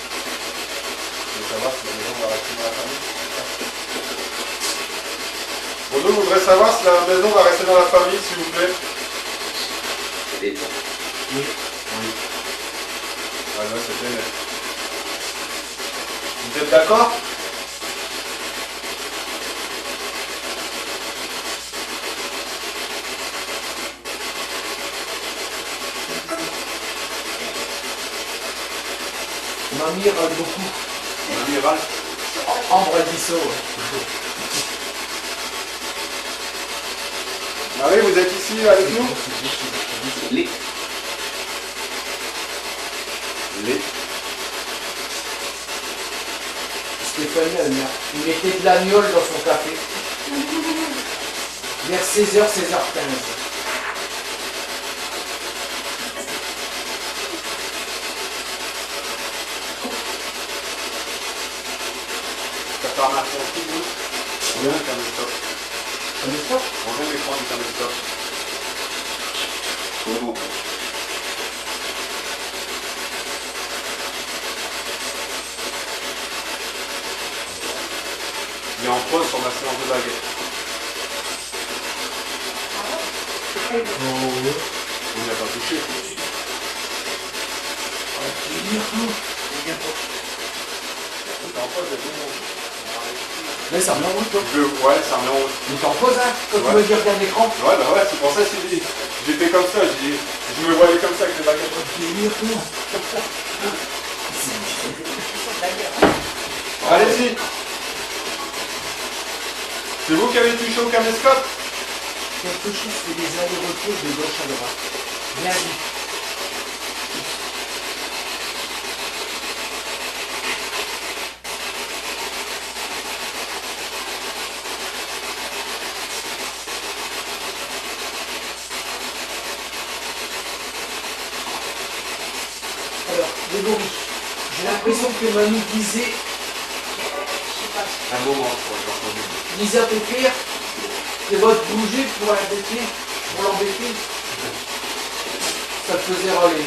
Je veux savoir si la maison va rester dans la famille. Renaud voudrait savoir si la maison va rester dans la famille, s'il vous plaît. Oui. Ah là, c'était net. Vous êtes d'accord? Mamie râle beaucoup. Amiral. Ambre Dissot. Marie, vous êtes ici avec nous? Les. Stéphanie, il mettait de l'agnole dans son café. Vers 16h, 16h15. Ça part un fond nous. On vient du caméscope. On est pas. On vient l'écran du caméscope. Il est en pause sur ma séance de baguette. On n'a pas touché. T'es en pause, il y a tout le monde. Mais ça revient en route, toi. Ouais, ça remet en route. Mais t'es en pause, hein, quand Ouais. tu me dis regarde l'écran. Ouais, bah ouais, c'est pour ça que j'étais comme ça. Je me voyais comme ça avec les baguettes. Allez-y. C'est vous qui avez touché au caméscope? Quelque chose fait des allers-retours de gauche à droite. Bien vu. Alors, Grégory, j'ai l'impression que mamie disait Un moment, je crois, j'ai entendu. disait à ton père, c'est votre bouger pour l'embêter, ça te faisait râler.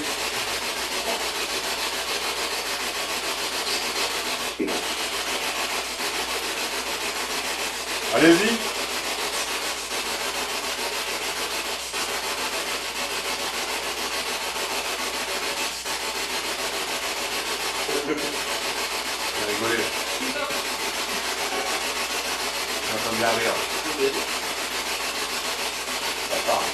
Allez-y. derrière. Ça part.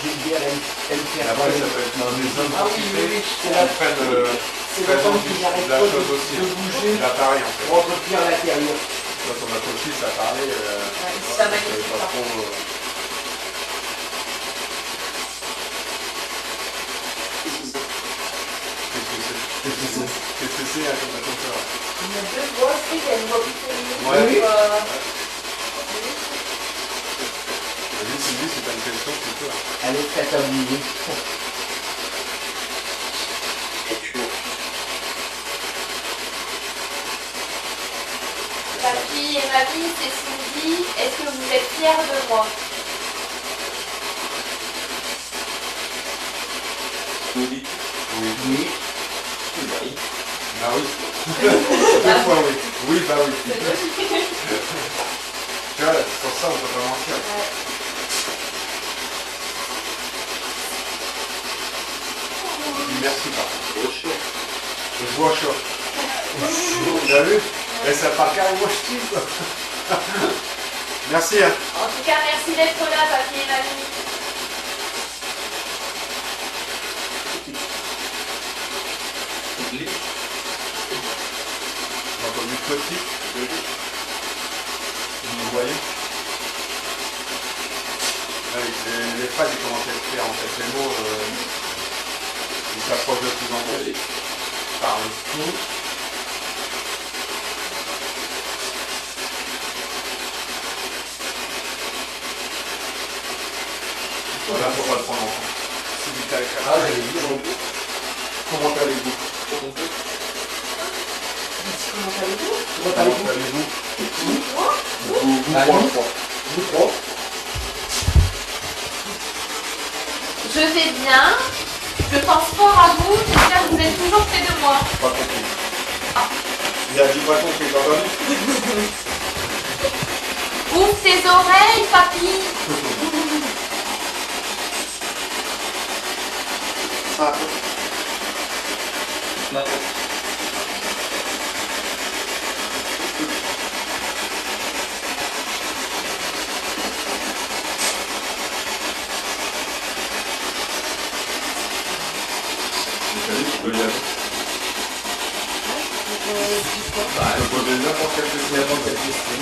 Gilbert, elle me fait Après, ça peut être des hommes Ah oui, oui, oui, c'est qui la- prennent c'est la femme qui n'arrête la pas chose de aussi. bouger L'appareil en fait. pour entretenir l'intérieur. Quand on a coché cet appareil, ça ouais, magnifique, savait pas hein. trop. Qu'est-ce que c'est comme ça? Il y a deux voix, c'est qu'il y a une voix plus féminine. Ouais. Oui. Vas-y, Sylvie, c'est pas une question que tu peux. Elle est prête à bouger. Papy et mamie, c'est Cindy. Est-ce que vous êtes fiers de moi? Oui. Oui. Oui. Bah oui. Deux fois oui. Oui, bah oui. Tu vois, sur ça, on peut pas mentir. Dis merci par contre. Je vois chaud. T'as vu? Et ça part carrément ch'ti, quoi. Merci. Hein. En tout cas, merci d'être là, papy et mamie. J'ai entendu petit. Vous voyez? Les phrases, ils commencent à être clairs en fait. Les mots, ils s'approchent de plus en plus. Parle tout. Voilà, faut pas le prendre en compte. C'est du calque. Ah, j'allais dire. Comment allez-vous? Comment Comment allez-vous? allez-vous? Vous trois, trois. je crois. Vous trois. Je vais bien. Je pense fort à vous. J'espère que vous êtes toujours près de moi. Pas compris. Il a dit pas compris, t'as entendu? Ouvre tes oreilles, papy. Salut, tu peux y aller. Bah, je peux poser n'importe quelle question. N'importe quelle question.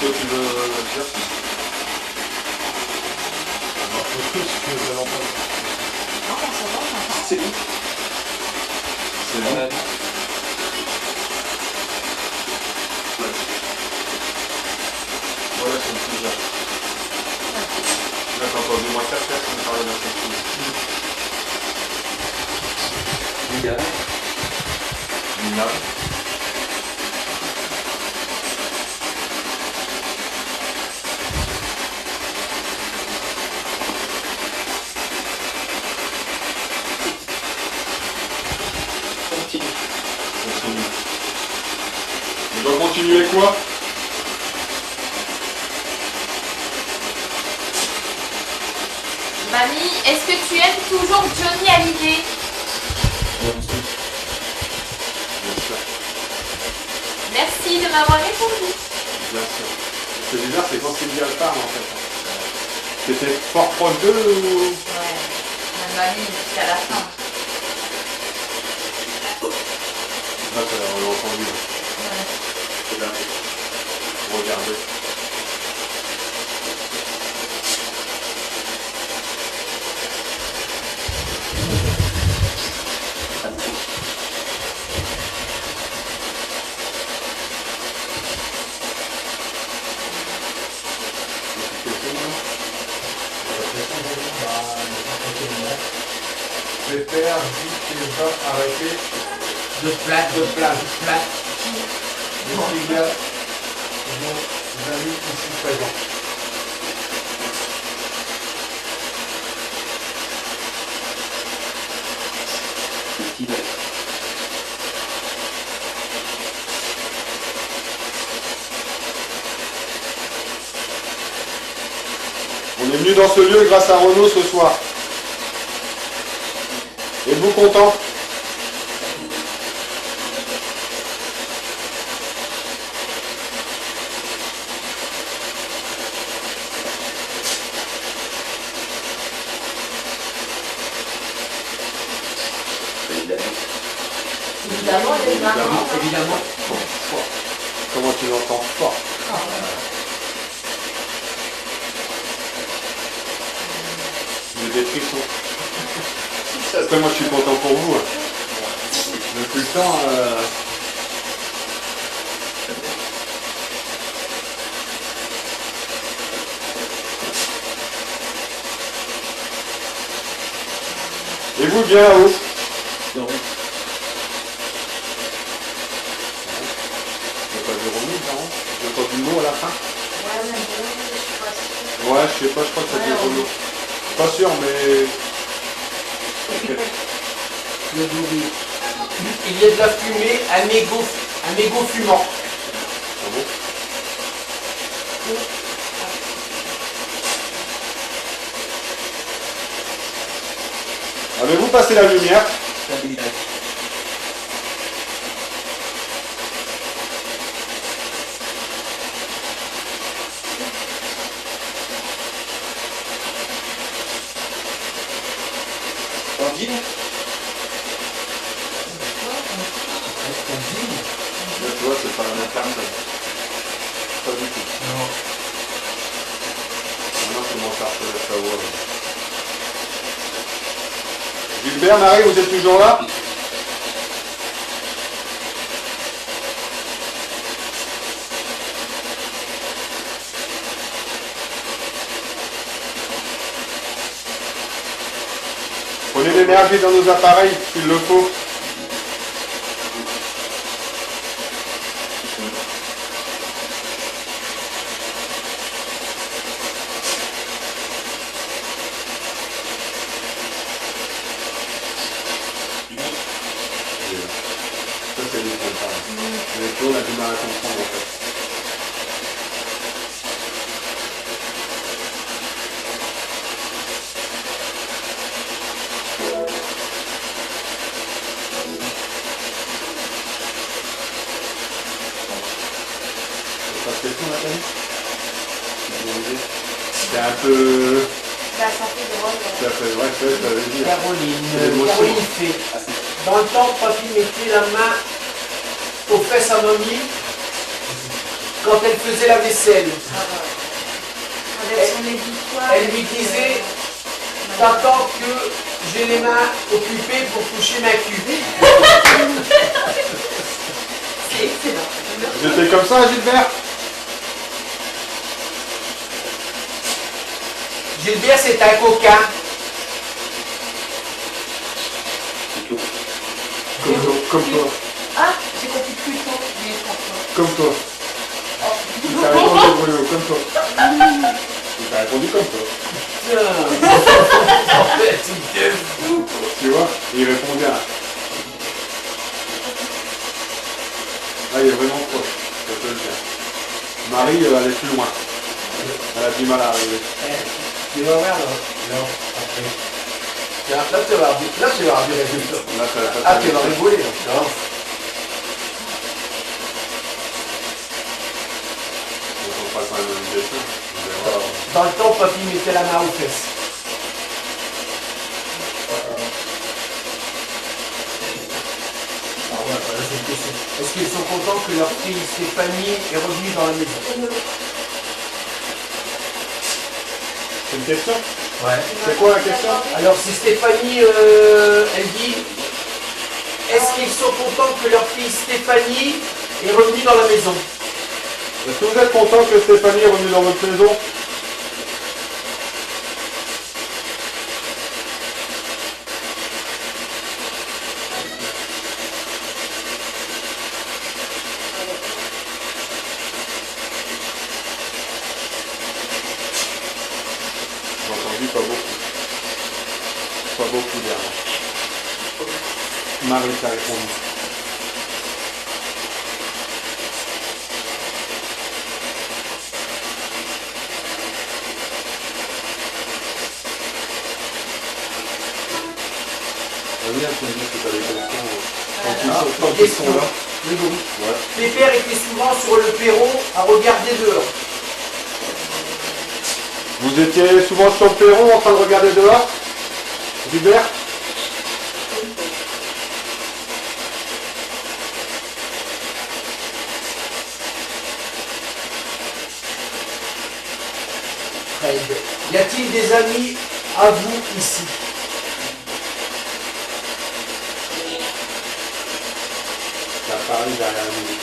Ce que tu veux dire. C'est lui. C'est bon. Voilà, c'est une pizza. Là, t'as entendu moins 4 personnes parler d'un seul coup. Minable. Continue. Continue. On doit continuer quoi? Mamie, est-ce que tu aimes toujours Johnny Hallyday? Bien sûr. Merci de m'avoir répondu. Bien sûr. C'est bizarre, c'est quand Sylvia le parle en fait. C'était fort proche d'eux ou... Ouais. Même mamie, jusqu'à la fin. Ah, on l'a entendu. Ouais. Regardez. Regardez. Pépère, vite les gens arrêtés. De plat. Les Sylvia, vos amis ici présents. Qui va On est venu dans ce lieu grâce à Renaud ce soir. Êtes-vous content? Évidemment, les mamans. Évidemment. Comment tu l'entends fort? J'ai des frissons. Après, moi, je suis content pour vous. Depuis le temps... Et vous, bien là-haut? Non. J'ai pas de remise, non? J'ai entendu le mot à la fin? Ouais, mais bon, je suis pas sûre. Ouais, je sais pas, je crois que ça dit Ouais, Renault. Pas sûr, mais... Le bruit. Il y a de la fumée, un mégot fumant. Ah bon? Avez-vous passé la lumière? Tandine? Là, tu vois, c'est pas la même personne. Pas du tout. Non. Maintenant, comment ça reconnaître sa voix? Gilbert, Marie, vous êtes toujours là? Prenez l'énergie dans nos appareils, s'il le faut. Ça, c'est les comprendre. Mais toi, on a du mal à comprendre, en fait. Pas de question, Nathalie? C'est un peu... Bah, ça fait drôle. Ça fait... Ouais, ça veut dire. Caroline fait. Dans le temps, papy mettait la main aux fesses à mamie quand elle faisait la vaisselle. Avec son éditoire. Elle lui disait, t'attends que j'ai les mains occupées pour toucher ma cul. C'est excellent. J'étais comme ça, Gilbert? Gilbert, c'est un coquin. Comme toi. Ah, j'ai compris plus tôt. Mais franchement. Comme toi. Il t'a répondu, Bruno, comme toi. Il t'a répondu comme toi. Tiens. En fait, il t'aime. Tu vois? Il répondait à... Ah, il est vraiment proche. Ça peut le faire. Marie, elle est plus loin. Elle a du mal à arriver. Tu vas voir, non, après. Tiens, là, tu vas avoir du résultat. Là, ça va pas Ah, tu vas rigoler, non? On passe à un même dessin. On verra. Dans le temps, papy mettait la main aux fesses. Ah ouais, voilà, c'est une question. Est-ce qu'ils sont contents que leur fille Stéphanie est revenue dans la maison? C'est une question? Ouais. C'est quoi la question? Alors si Stéphanie, elle dit, est-ce qu'ils sont contents que leur fille Stéphanie est revenue dans la maison? Est-ce que vous êtes content que Stéphanie est revenue dans votre maison? J'ai entendu pas beaucoup. Pas beaucoup derrière. Marie t'a répondu. Reviens, tu me dis que tu as des questions. Tant qu'ils sont là. Oui, oui. Ouais. Pépère était souvent sur le perron à regarder dehors. Vous étiez souvent sur le perron en train de regarder dehors? Gilbert? Y a-t-il des amis à vous ici? Ça parle derrière nous.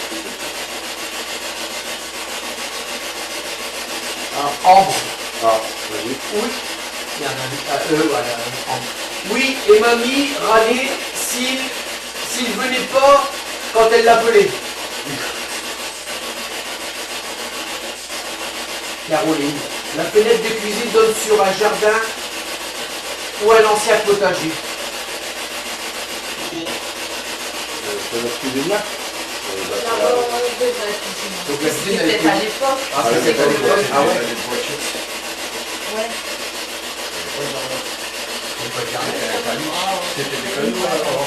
Ambre. Ah, vas-y. Oui. Il y a un ami. Voilà, Ambre. Oui, et mamie râlait s'il venait pas quand elle l'appelait. Caroline. La fenêtre de cuisine donne sur un jardin ou un ancien potager. C'est notre cuisine là D'abord, de la cuisine. Donc la cuisine, elle est Peut-être à l'époque. Ah, c'est à l'époque. Ah ouais. Ouais. C'était des cailloux avant.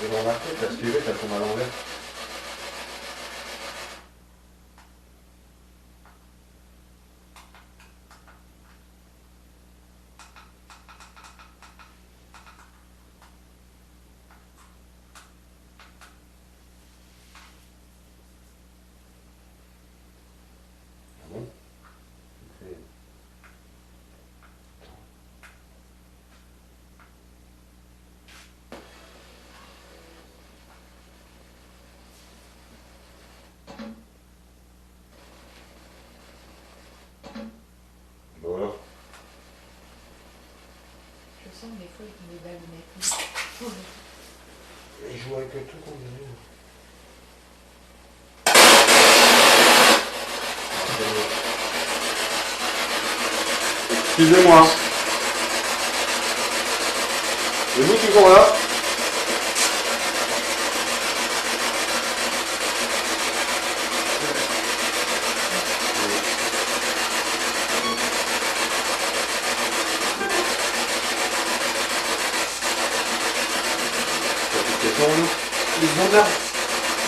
Je vais remarquer, l'aspirée, ça tombe à l'envers. Ah bon? C'est- Bon alors, Je sens des fois qu'il est d'allumettes. il joue avec tout qu'on dirait. Excusez-moi. Et vous toujours là?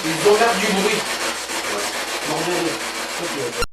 Ils ont l'air du bruit. Ouais. Bordel.